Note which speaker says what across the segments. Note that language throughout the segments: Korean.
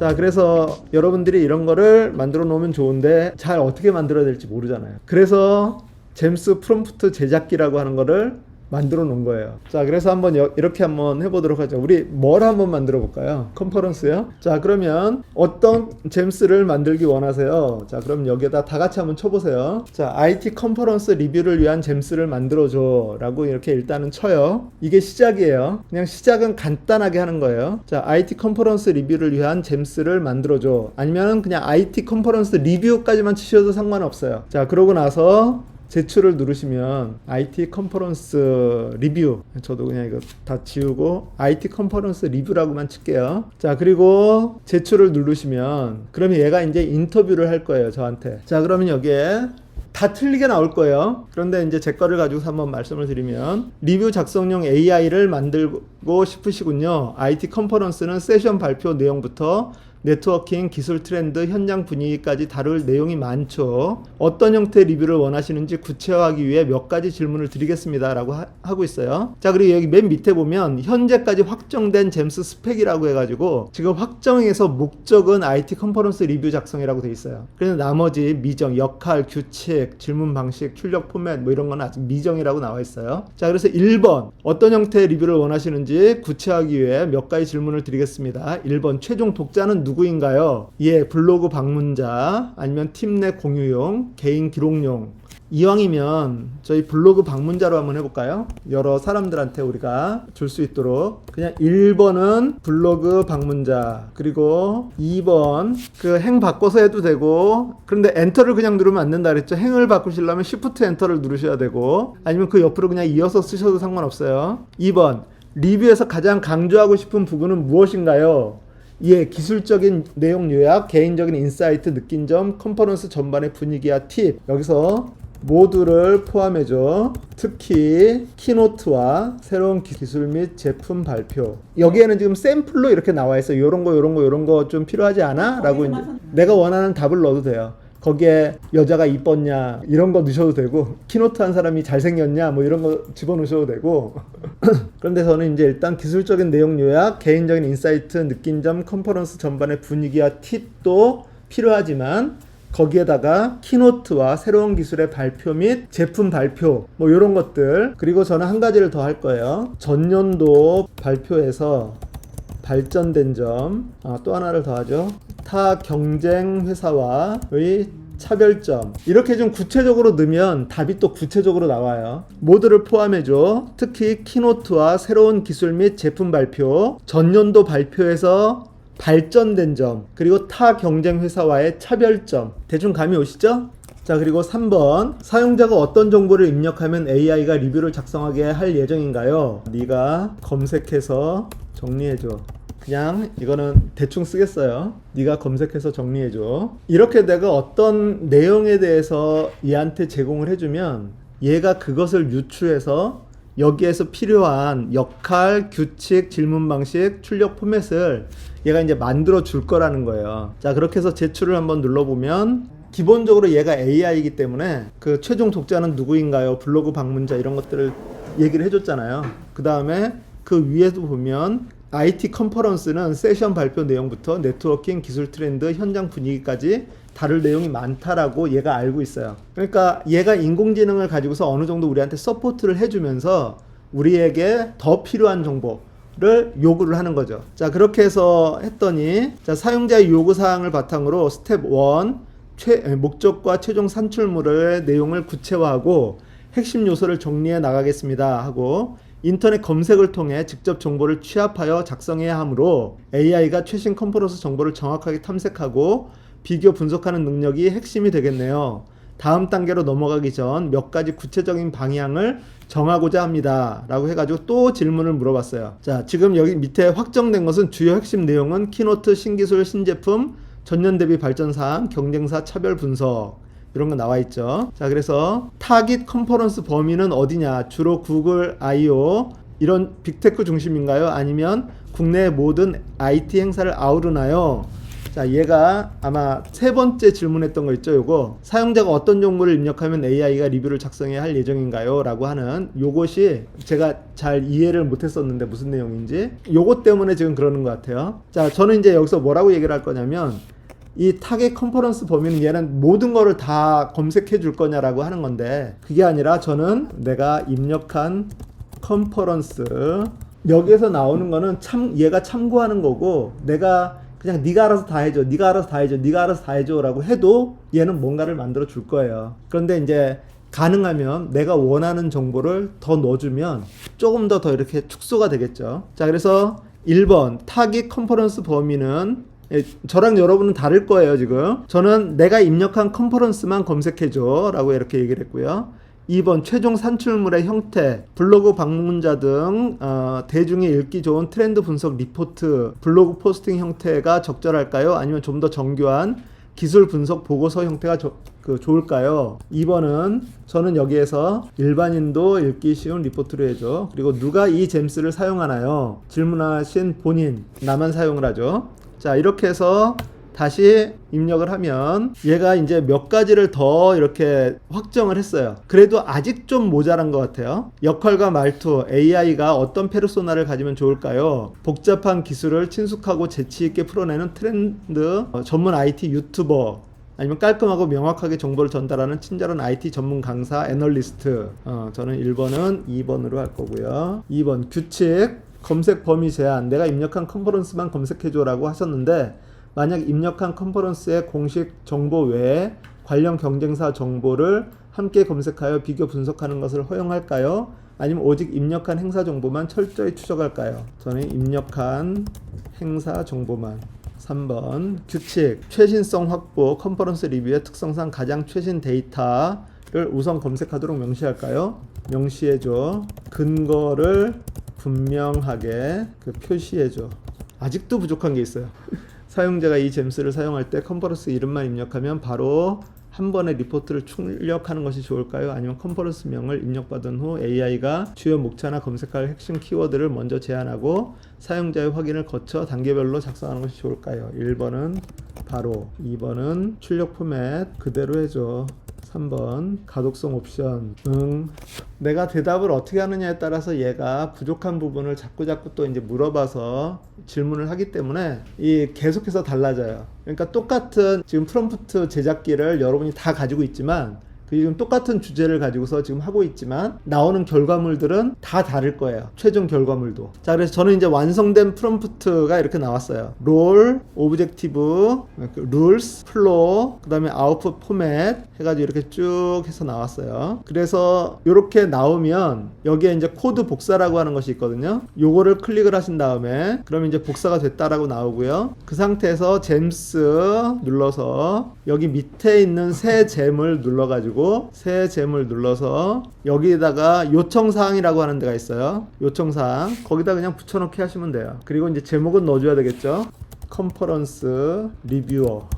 Speaker 1: 자, 그래서 여러분들이 이런 거를 만들어 놓으면 좋은데 잘 어떻게 만들어야 될지 모르잖아요. 그래서 잼스 프롬프트 제작기라고 하는 거를 만들어 놓은 거예요. 자, 그래서 한번 이렇게 한번 해보도록 하죠. 우리 뭘 한번 만들어 볼까요? 컨퍼런스요? 자, 그러면 어떤 잼스를 만들기 원하세요? 자, 그럼 여기에다 다 같이 한번 쳐보세요. 자, IT 컨퍼런스 리뷰를 위한 잼스를 만들어줘 라고 이렇게 일단은 쳐요. 이게 시작이에요. 그냥 시작은 간단하게 하는 거예요. 자, IT 컨퍼런스 리뷰를 위한 잼스를 만들어줘. 아니면 그냥 IT 컨퍼런스 리뷰까지만 치셔도 상관없어요. 자, 그러고 나서 제출을 누르시면 IT 컨퍼런스 리뷰, 저도 그냥 이거 다 지우고 IT 컨퍼런스 리뷰라고만 칠게요. 자, 그리고 제출을 누르시면 그러면 얘가 이제 인터뷰를 할 거예요, 저한테. 자, 그러면 여기에 다 틀리게 나올 거예요. 그런데 이제 제 거를 가지고 한번 말씀을 드리면, 리뷰 작성용 AI를 만들고 싶으시군요. IT 컨퍼런스는 세션 발표 내용부터 네트워킹, 기술 트렌드, 현장 분위기까지 다룰 내용이 많죠. 어떤 형태의 리뷰를 원하시는지 구체화하기 위해 몇 가지 질문을 드리겠습니다 라고 하고 있어요. 자, 그리고 여기 맨 밑에 보면 현재까지 확정된 잼스 스펙이라고 해가지고 지금 확정해서 목적은 IT 컨퍼런스 리뷰 작성이라고 돼 있어요. 그래서 나머지 미정, 역할, 규칙, 질문 방식, 출력 포맷 뭐 이런 건 아직 미정이라고 나와 있어요. 자, 그래서 1번 어떤 형태의 리뷰를 원하시는지 구체화하기 위해 몇 가지 질문을 드리겠습니다. 1번 최종 독자는 누구인가요? 예, 블로그 방문자, 아니면 팀 내 공유용, 개인 기록용. 이왕이면 저희 블로그 방문자로 한번 해볼까요? 여러 사람들한테 우리가 줄 수 있도록. 그냥 1번은 블로그 방문자, 그리고 2번 그 행 바꿔서 해도 되고, 그런데 엔터를 그냥 누르면 안 된다 그랬죠. 행을 바꾸시려면 Shift 엔터를 누르셔야 되고, 아니면 그 옆으로 그냥 이어서 쓰셔도 상관없어요. 2번 리뷰에서 가장 강조하고 싶은 부분은 무엇인가요? 예, 기술적인 내용 요약, 개인적인 인사이트, 느낀 점, 컨퍼런스 전반의 분위기와 팁. 여기서 모두를 포함해줘. 특히 키노트와 새로운 기술 및 제품 발표. 여기에는 지금 샘플로 이렇게 나와 있어요. 요런 거 좀 필요하지 않아? 라고 이제 내가 원하는 답을 넣어도 돼요. 거기에 여자가 이뻤냐 이런 거 넣으셔도 되고, 키노트 한 사람이 잘생겼냐 뭐 이런 거 집어넣으셔도 되고. 그런데 저는 이제 일단 기술적인 내용 요약, 개인적인 인사이트, 느낀 점, 컨퍼런스 전반의 분위기와 팁도 필요하지만 거기에다가 키노트와 새로운 기술의 발표 및 제품 발표 뭐 이런 것들. 그리고 저는 한 가지를 더 할 거예요. 전년도 발표에서 발전된 점, 또 하나를 더 하죠. 타 경쟁 회사와의 차별점. 이렇게 좀 구체적으로 넣으면 답이 또 구체적으로 나와요. 모두를 포함해줘. 특히 키노트와 새로운 기술 및 제품 발표, 전년도 발표에서 발전된 점, 그리고 타 경쟁 회사와의 차별점. 대충 감이 오시죠? 자, 그리고 3번 사용자가 어떤 정보를 입력하면 AI가 리뷰를 작성하게 할 예정인가요? 네가 검색해서 정리해줘. 그냥 이거는 대충 쓰겠어요. 네가 검색해서 정리해줘. 이렇게 내가 어떤 내용에 대해서 얘한테 제공을 해주면 얘가 그것을 유추해서 여기에서 필요한 역할, 규칙, 질문 방식, 출력 포맷을 얘가 이제 만들어 줄 거라는 거예요. 자, 그렇게 해서 제출을 한번 눌러보면 기본적으로 얘가 AI이기 때문에 그 최종 독자는 누구인가요? 블로그 방문자 이런 것들을 얘기를 해줬잖아요. 그 다음에 그 위에도 보면 IT 컨퍼런스는 세션 발표 내용부터 네트워킹, 기술 트렌드, 현장 분위기까지 다룰 내용이 많다라고 얘가 알고 있어요. 그러니까 얘가 인공지능을 가지고서 어느 정도 우리한테 서포트를 해주면서 우리에게 더 필요한 정보를 요구를 하는 거죠. 자, 그렇게 해서 했더니, 자, 사용자의 요구사항을 바탕으로 스텝 1, 목적과 최종 산출물의 내용을 구체화하고 핵심 요소를 정리해 나가겠습니다 하고, 인터넷 검색을 통해 직접 정보를 취합하여 작성해야 하므로 AI가 최신 컨퍼런스 정보를 정확하게 탐색하고 비교 분석하는 능력이 핵심이 되겠네요. 다음 단계로 넘어가기 전 몇 가지 구체적인 방향을 정하고자 합니다 라고 해가지고 또 질문을 물어봤어요. 자, 지금 여기 밑에 확정된 것은 주요 핵심 내용은 키노트, 신기술, 신제품, 전년 대비 발전사항, 경쟁사 차별 분석 이런 거 나와 있죠. 자, 그래서 타깃 컨퍼런스 범위는 어디냐? 주로 구글 I/O 이런 빅테크 중심인가요? 아니면 국내 모든 IT 행사를 아우르나요? 자, 얘가 아마 세 번째 질문했던 거 있죠. 요거 사용자가 어떤 정보를 입력하면 AI가 리뷰를 작성해야 할 예정인가요? 라고 하는 요것이 제가 잘 이해를 못했었는데 무슨 내용인지 요것 때문에 지금 그러는 것 같아요. 자, 저는 이제 여기서 뭐라고 얘기를 할 거냐면 이 타겟 컨퍼런스 범위는 얘는 모든 거를 다 검색해 줄 거냐라고 하는 건데 그게 아니라 저는 내가 입력한 컨퍼런스 여기에서 나오는 거는 얘가 참고하는 거고 내가 그냥 네가 알아서 다 해줘, 네가 알아서 다 해줘, 네가 알아서 다 해줘라고 해도 얘는 뭔가를 만들어 줄 거예요. 그런데 이제 가능하면 내가 원하는 정보를 더 넣어주면 조금 더 이렇게 축소가 되겠죠. 자, 그래서 1번 타깃 컨퍼런스 범위는 저랑 여러분은 다를 거예요. 지금 저는 내가 입력한 컨퍼런스만 검색해줘 라고 이렇게 얘기를 했고요. 2번 최종 산출물의 형태, 블로그 방문자 등 대중이 읽기 좋은 트렌드 분석 리포트, 블로그 포스팅 형태가 적절할까요? 아니면 좀 더 정교한 기술 분석 보고서 형태가 좋을까요? 2번은 저는 여기에서 일반인도 읽기 쉬운 리포트를 해줘. 그리고 누가 이 잼스를 사용하나요? 질문하신 본인, 나만 사용을 하죠. 자, 이렇게 해서 다시 입력을 하면 얘가 이제 몇 가지를 더 이렇게 확정을 했어요. 그래도 아직 좀 모자란 것 같아요. 역할과 말투, AI가 어떤 페르소나를 가지면 좋을까요? 복잡한 기술을 친숙하고 재치있게 풀어내는 트렌드, 전문 IT 유튜버, 아니면 깔끔하고 명확하게 정보를 전달하는 친절한 IT 전문 강사, 애널리스트. 저는 1번은 2번으로 할 거고요. 2번 규칙, 검색 범위 제한. 내가 입력한 컨퍼런스만 검색해줘라고 하셨는데 만약 입력한 컨퍼런스의 공식 정보 외에 관련 경쟁사 정보를 함께 검색하여 비교 분석하는 것을 허용할까요? 아니면 오직 입력한 행사 정보만 철저히 추적할까요? 저는 입력한 행사 정보만. 3번 규칙, 최신성 확보, 컨퍼런스 리뷰의 특성상 가장 최신 데이터를 우선 검색하도록 명시할까요? 명시해줘. 근거를 분명하게 표시해줘. 아직도 부족한 게 있어요. 사용자가 이 잼스를 사용할 때 컨퍼런스 이름만 입력하면 바로 한 번에 리포트를 출력하는 것이 좋을까요? 아니면 컨퍼런스명을 입력받은 후 AI가 주요 목차나 검색할 핵심 키워드를 먼저 제안하고 사용자의 확인을 거쳐 단계별로 작성하는 것이 좋을까요? 1번은 바로, 2번은 출력 포맷 그대로 해줘. 3번 가독성 옵션. 내가 대답을 어떻게 하느냐에 따라서 얘가 부족한 부분을 자꾸 또 이제 물어봐서 질문을 하기 때문에 이 계속해서 달라져요. 그러니까 똑같은 지금 프롬프트 제작기를 여러분이 다 가지고 있지만 지금 똑같은 주제를 가지고서 지금 하고 있지만 나오는 결과물들은 다 다를 거예요. 최종 결과물도. 자, 그래서 저는 이제 완성된 프롬프트가 이렇게 나왔어요. 롤, 오브젝티브, 룰스, 플로우, 그 다음에 아웃풋 포맷 해가지고 이렇게 쭉 해서 나왔어요. 그래서 이렇게 나오면 여기에 이제 코드 복사라고 하는 것이 있거든요. 요거를 클릭을 하신 다음에 그러면 이제 복사가 됐다라고 나오고요. 그 상태에서 잼스 눌러서 여기 밑에 있는 새 잼을 눌러가지고 새 잼을 눌러서 여기에다가 요청사항이라고 하는 데가 있어요. 요청사항 거기다 그냥 붙여넣기 하시면 돼요. 그리고 이제 제목은 넣어줘야 되겠죠. 컨퍼런스 리뷰어.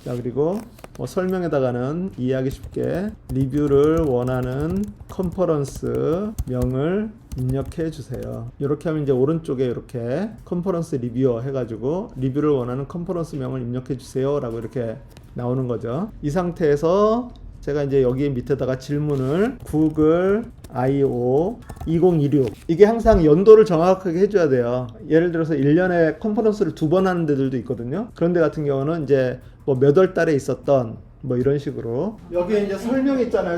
Speaker 1: 자, 그리고 설명에다가는 이해하기 쉽게 리뷰를 원하는 컨퍼런스 명을 입력해 주세요. 이렇게 하면 이제 오른쪽에 이렇게 컨퍼런스 리뷰어 해가지고 리뷰를 원하는 컨퍼런스 명을 입력해 주세요 라고 이렇게 나오는 거죠. 이 상태에서 제가 이제 여기 밑에다가 질문을 구글 I/O 2016 이게 항상 연도를 정확하게 해줘야 돼요. 예를 들어서 1년에 컨퍼런스를 2번 하는 데들도 있거든요. 그런 데 같은 경우는 이제 뭐 몇 월 달에 있었던 뭐 이런 식으로 여기에 이제 설명 있잖아요.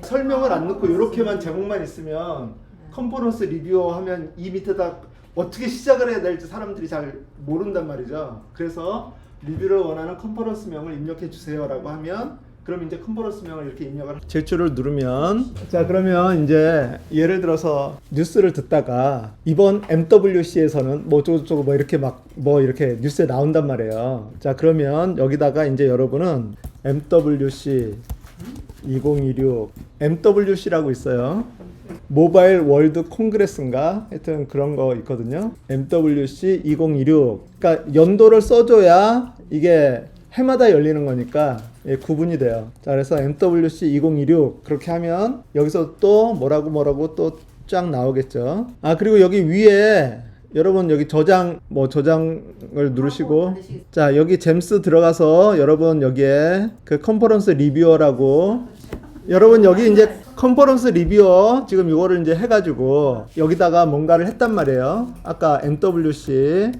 Speaker 1: 설명을 안 넣고 이렇게만 제목만 있으면 컨퍼런스 리뷰어 하면 이 밑에다 어떻게 시작을 해야 될지 사람들이 잘 모른단 말이죠. 그래서 리뷰를 원하는 컨퍼런스명을 입력해 주세요 라고 하면 그럼 이제 컨퍼런스명을 이렇게 입력을 제출을 누르면 자, 그러면 이제 예를 들어서 뉴스를 듣다가 이번 MWC에서는 뭐 어쩌고저쩌고 뭐 이렇게 뭐 이렇게 뉴스에 나온단 말이에요. 자, 그러면 여기다가 이제 여러분은 MWC 2016 MWC라고 있어요. 모바일 월드 콩그레스인가 하여튼 그런 거 있거든요. MWC 2016 그러니까 연도를 써줘야 이게 해마다 열리는 거니까 구분이 돼요. 자, 그래서 MWC 2016 그렇게 하면 여기서 또 뭐라고 또 쫙 나오겠죠. 아, 그리고 여기 위에 여러분 여기 저장을 누르시고 자 여기 잼스 들어가서 여러분 여기에 그 컨퍼런스 리뷰어라고 여러분 여기 이제 컨퍼런스 리뷰어 지금 이거를 이제 해가지고 여기다가 뭔가를 했단 말이에요. 아까 MWC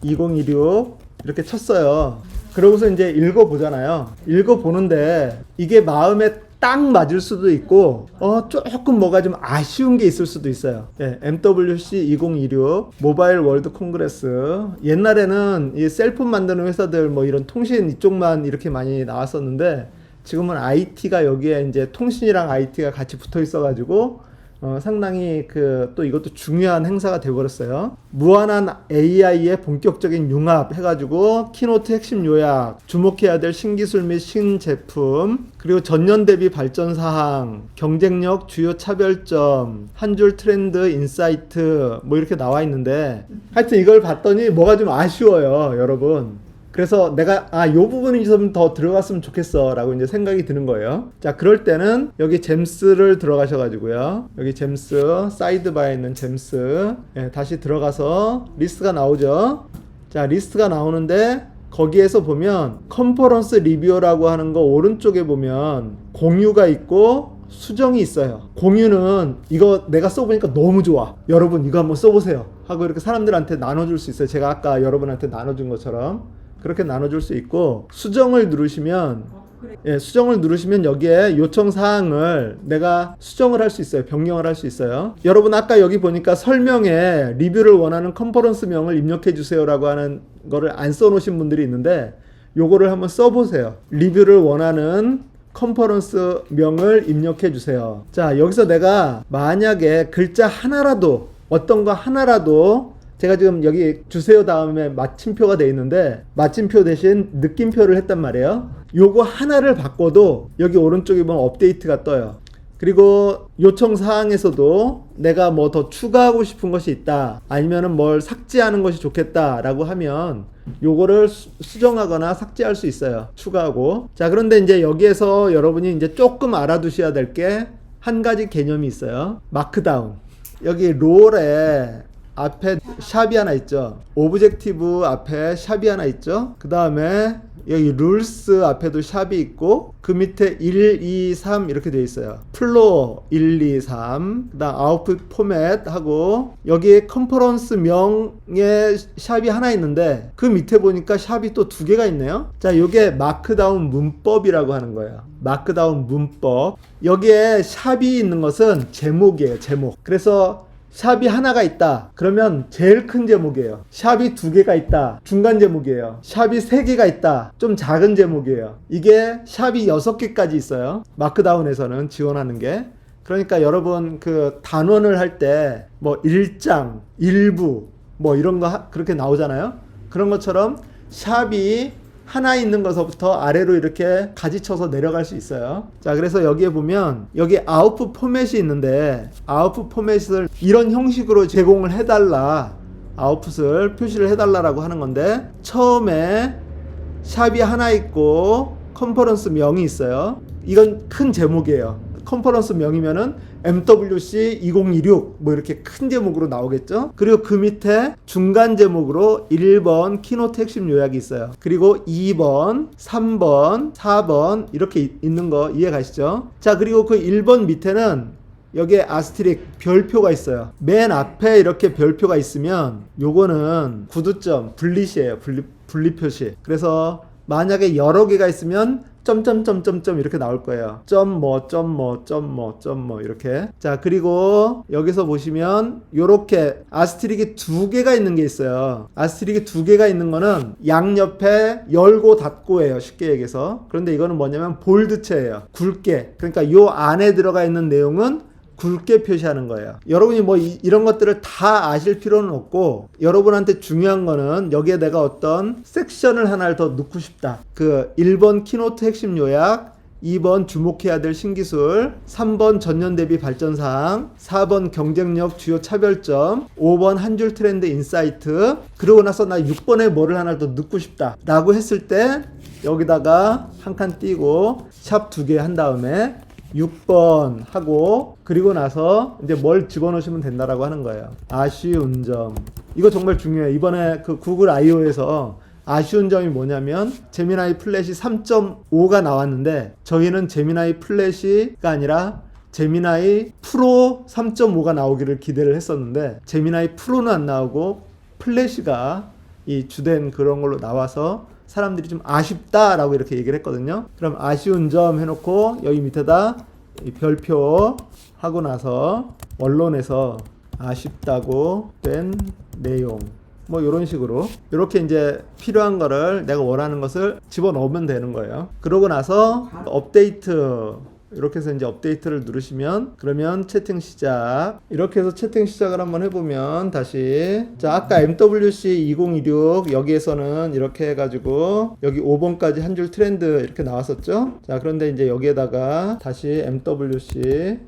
Speaker 1: 2016 이렇게 쳤어요. 그러고서 이제 읽어보잖아요. 읽어보는데 이게 마음에 딱 맞을 수도 있고 조금 뭐가 좀 아쉬운 게 있을 수도 있어요. 예, MWC 2016 모바일 월드 콩그레스 옛날에는 이 셀폰 만드는 회사들 뭐 이런 통신 이쪽만 이렇게 많이 나왔었는데 지금은 IT가 여기에 이제 통신이랑 IT가 같이 붙어 있어가지고 상당히 또 이것도 중요한 행사가 되어버렸어요. 무한한 AI의 본격적인 융합 해가지고 키노트 핵심 요약, 주목해야 될 신기술 및 신제품, 그리고 전년 대비 발전 사항, 경쟁력, 주요 차별점, 한 줄 트렌드, 인사이트 뭐 이렇게 나와 있는데 하여튼 이걸 봤더니 뭐가 좀 아쉬워요, 여러분. 그래서 내가 요 부분이 좀 더 들어갔으면 좋겠어 라고 이제 생각이 드는 거예요. 자, 그럴 때는 여기 잼스를 들어가셔 가지고요. 여기 잼스 사이드바에 있는 잼스 다시 들어가서 리스트가 나오죠. 자, 리스트가 나오는데 거기에서 보면 컨퍼런스 리뷰어라고 하는 거 오른쪽에 보면 공유가 있고 수정이 있어요. 공유는 이거 내가 써보니까 너무 좋아, 여러분 이거 한번 써보세요 하고 이렇게 사람들한테 나눠줄 수 있어요. 제가 아까 여러분한테 나눠준 것처럼 그렇게 나눠줄 수 있고, 수정을 누르시면 수정을 누르시면 여기에 요청 사항을 내가 수정을 할 수 있어요. 변경을 할 수 있어요. 여러분 아까 여기 보니까 설명에 리뷰를 원하는 컨퍼런스명을 입력해 주세요 라고 하는 거를 안 써놓으신 분들이 있는데 요거를 한번 써보세요. 리뷰를 원하는 컨퍼런스명을 입력해 주세요. 자, 여기서 내가 만약에 글자 하나라도 어떤 거 하나라도 제가 지금 여기 주세요 다음에 마침표가 돼 있는데 마침표 대신 느낌표를 했단 말이에요. 요거 하나를 바꿔도 여기 오른쪽에 보면 업데이트가 떠요. 그리고 요청 사항에서도 내가 뭐 더 추가하고 싶은 것이 있다, 아니면은 뭘 삭제하는 것이 좋겠다 라고 하면 요거를 수정하거나 삭제할 수 있어요. 추가하고. 자, 그런데 이제 여기에서 여러분이 이제 조금 알아두셔야 될 게 한 가지 개념이 있어요. 마크다운. 여기 롤에 앞에 샵이 하나 있죠. 오브젝티브 앞에 샵이 하나 있죠. 그 다음에 여기 룰스 앞에도 샵이 있고 그 밑에 1, 2, 3 이렇게 되어 있어요. 플로어 1, 2, 3 그 다음 아웃풋 포맷 하고 여기에 컨퍼런스 명의 샵이 하나 있는데 그 밑에 보니까 샵이 또 두 개가 있네요. 자, 요게 마크다운 문법이라고 하는 거예요. 마크다운 문법. 여기에 샵이 있는 것은 제목이에요. 제목. 그래서 샵이 하나가 있다 그러면 제일 큰 제목이에요. 샵이 두 개가 있다, 중간 제목이에요. 샵이 세 개가 있다, 좀 작은 제목이에요. 이게 샵이 6개까지 있어요. 마크다운에서는 지원하는 게. 그러니까 여러분 그 단원을 할 때 뭐 1장, 일부 뭐 이런 거 그렇게 나오잖아요. 그런 것처럼 샵이 하나 있는 것부터 아래로 이렇게 가지쳐서 내려갈 수 있어요. 자, 그래서 여기에 보면 여기 아웃풋 포맷이 있는데 아웃풋 포맷을 이런 형식으로 제공을 해달라, 아웃풋을 표시를 해달라라고 하는 건데 처음에 샵이 하나 있고 컨퍼런스 명이 있어요. 이건 큰 제목이에요. 컨퍼런스 명이면은 MWC 2016 뭐 이렇게 큰 제목으로 나오겠죠. 그리고 그 밑에 중간 제목으로 1번 키노트 핵심 요약이 있어요. 그리고 2번, 3번, 4번 이렇게 있는 거 이해 가시죠? 자, 그리고 그 1번 밑에는 여기에 아스테릭 별표가 있어요. 맨 앞에 이렇게 별표가 있으면 요거는 구두점 분리시예요. 분리 표시. 그래서 만약에 여러 개가 있으면 점점점점점 이렇게 나올 거예요. 점뭐 이렇게. 자, 그리고 여기서 보시면 요렇게 아스테릭이 두 개가 있는 게 있어요. 아스테릭이 두 개가 있는 거는 양옆에 열고 닫고예요. 쉽게 얘기해서. 그런데 이거는 뭐냐면 볼드체예요. 굵게. 그러니까 요 안에 들어가 있는 내용은 굵게 표시하는 거예요. 여러분이 뭐 이런 것들을 다 아실 필요는 없고 여러분한테 중요한 거는 여기에 내가 어떤 섹션을 하나를 더 넣고 싶다. 그 1번 키노트 핵심 요약, 2번 주목해야 될 신기술, 3번 전년 대비 발전사항, 4번 경쟁력 주요 차별점, 5번 한 줄 트렌드 인사이트. 그러고 나서 나 6번에 뭐를 하나 더 넣고 싶다 라고 했을 때 여기다가 한 칸 띄고 샵 2개 한 다음에 6번 하고 그리고 나서 이제 뭘 집어넣으시면 된다라고 하는 거예요. 아쉬운 점. 이거 정말 중요해요. 이번에 그 구글 I/O에서 아쉬운 점이 뭐냐면 제미나이 플랫이 3.5가 나왔는데 저희는 제미나이 플랫이가 아니라 제미나이 프로 3.5가 나오기를 기대를 했었는데 제미나이 프로는 안 나오고 플래시가 이 주된 그런 걸로 나와서 사람들이 좀 아쉽다라고 이렇게 얘기를 했거든요. 그럼 아쉬운 점 해놓고 여기 밑에다 이 별표 하고 나서 원론에서 아쉽다고 된 내용 뭐 이런 식으로 이렇게 이제 필요한 거를 내가 원하는 것을 집어넣으면 되는 거예요. 그러고 나서 업데이트 이렇게 해서 이제 업데이트를 누르시면 그러면 채팅 시작. 이렇게 해서 채팅 시작을 한번 해보면 다시 자 아까 MWC 2026 여기에서는 이렇게 해가지고 여기 5번까지 한 줄 트렌드 이렇게 나왔었죠. 자 그런데 이제 여기에다가 다시 MWC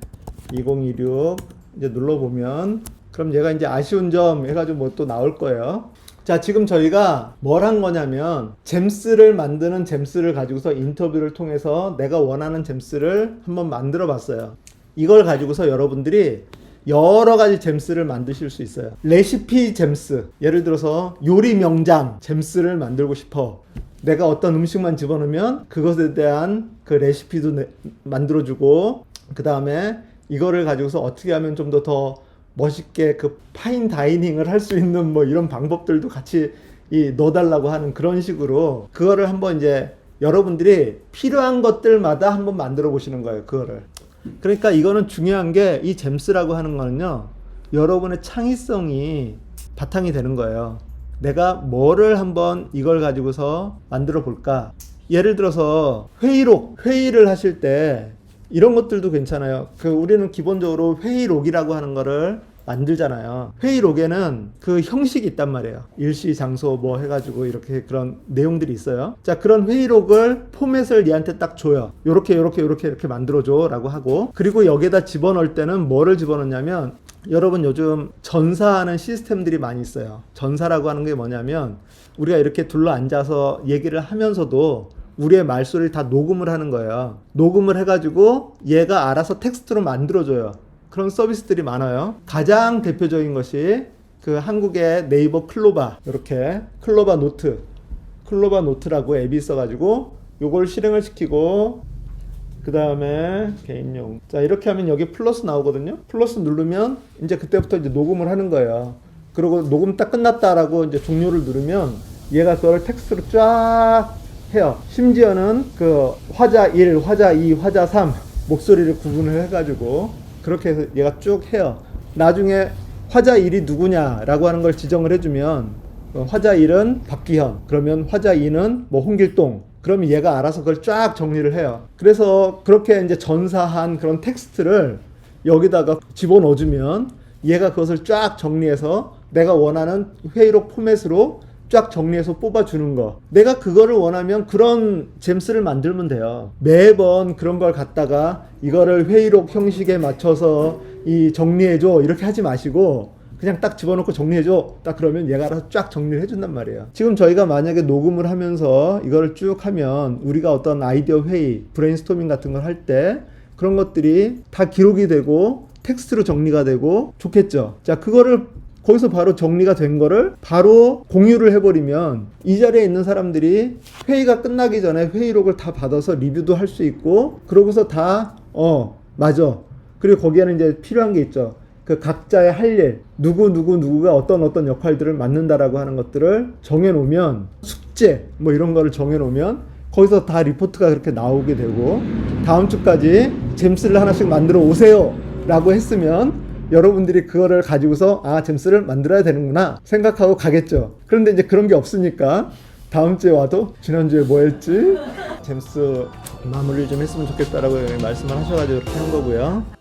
Speaker 1: 2026 이제 눌러보면 그럼 얘가 이제 아쉬운 점 해가지고 뭐 또 나올 거예요. 자 지금 저희가 뭘 한 거냐면 잼스를 만드는 잼스를 가지고서 인터뷰를 통해서 내가 원하는 잼스를 한번 만들어 봤어요. 이걸 가지고서 여러분들이 여러 가지 잼스를 만드실 수 있어요. 레시피 잼스, 예를 들어서 요리 명장 잼스를 만들고 싶어. 내가 어떤 음식만 집어넣으면 그것에 대한 그 레시피도 만들어주고 그 다음에 이거를 가지고서 어떻게 하면 좀 더 멋있게 그 파인 다이닝을 할 수 있는 뭐 이런 방법들도 같이 넣어달라고 하는 그런 식으로 그거를 한번 이제 여러분들이 필요한 것들마다 한번 만들어 보시는 거예요. 그거를. 그러니까 이거는 중요한 게 이 잼스라고 하는 거는요. 여러분의 창의성이 바탕이 되는 거예요. 내가 뭐를 한번 이걸 가지고서 만들어 볼까? 예를 들어서 회의를 하실 때 이런 것들도 괜찮아요. 우리는 기본적으로 회의록이라고 하는 거를 만들잖아요. 회의록에는 그 형식이 있단 말이에요. 일시, 장소 뭐 해가지고 이렇게 그런 내용들이 있어요. 자, 그런 회의록을 포맷을 얘한테 딱 줘요. 요렇게 만들어줘 라고 하고 그리고 여기에다 집어넣을 때는 뭐를 집어넣냐면 여러분 요즘 전사하는 시스템들이 많이 있어요. 전사라고 하는 게 뭐냐면 우리가 이렇게 둘러 앉아서 얘기를 하면서도 우리의 말소리를 다 녹음을 하는 거예요. 녹음을 해가지고 얘가 알아서 텍스트로 만들어줘요. 그런 서비스들이 많아요. 가장 대표적인 것이 그 한국의 네이버 클로바, 이렇게 클로바 노트라고 앱이 있어가지고 요걸 실행을 시키고 그 다음에 개인용. 자 이렇게 하면 여기 플러스 나오거든요. 플러스 누르면 이제 그때부터 이제 녹음을 하는 거예요. 그리고 녹음 딱 끝났다라고 이제 종료를 누르면 얘가 그걸 텍스트로 쫙 해요. 심지어는 그 화자 1, 화자 2, 화자 3 목소리를 구분을 해가지고 그렇게 해서 얘가 쭉 해요. 나중에 화자 1이 누구냐라고 하는 걸 지정을 해주면 화자 1은 박기현, 그러면 화자 2는 뭐 홍길동, 그러면 얘가 알아서 그걸 쫙 정리를 해요. 그래서 그렇게 이제 전사한 그런 텍스트를 여기다가 집어넣어주면 얘가 그것을 쫙 정리해서 내가 원하는 회의록 포맷으로 쫙 정리해서 뽑아주는 거. 내가 그거를 원하면 그런 잼스를 만들면 돼요. 매번 그런 걸 갖다가 이거를 회의록 형식에 맞춰서 정리해줘 이렇게 하지 마시고 그냥 딱 집어넣고 정리해줘 딱 그러면 얘가 알아서 쫙 정리를 해준단 말이에요. 지금 저희가 만약에 녹음을 하면서 이거를 쭉 하면 우리가 어떤 아이디어 회의, 브레인스토밍 같은 걸 할 때 그런 것들이 다 기록이 되고 텍스트로 정리가 되고 좋겠죠. 자, 그거를 거기서 바로 정리가 된 거를 바로 공유를 해버리면 이 자리에 있는 사람들이 회의가 끝나기 전에 회의록을 다 받아서 리뷰도 할 수 있고 그러고서 다 맞아. 그리고 거기에는 이제 필요한 게 있죠. 그 각자의 할 일, 누구가 어떤 역할들을 맡는다라고 하는 것들을 정해놓으면 숙제 뭐 이런 거를 정해놓으면 거기서 다 리포트가 그렇게 나오게 되고 다음 주까지 잼스를 하나씩 만들어 오세요 라고 했으면 여러분들이 그거를 가지고서 잼스를 만들어야 되는구나 생각하고 가겠죠. 그런데 이제 그런 게 없으니까 다음 주에 와도 지난주에 뭐 했지? 잼스 마무리 좀 했으면 좋겠다라고 말씀을 하셔가지고 이렇게 한 거고요.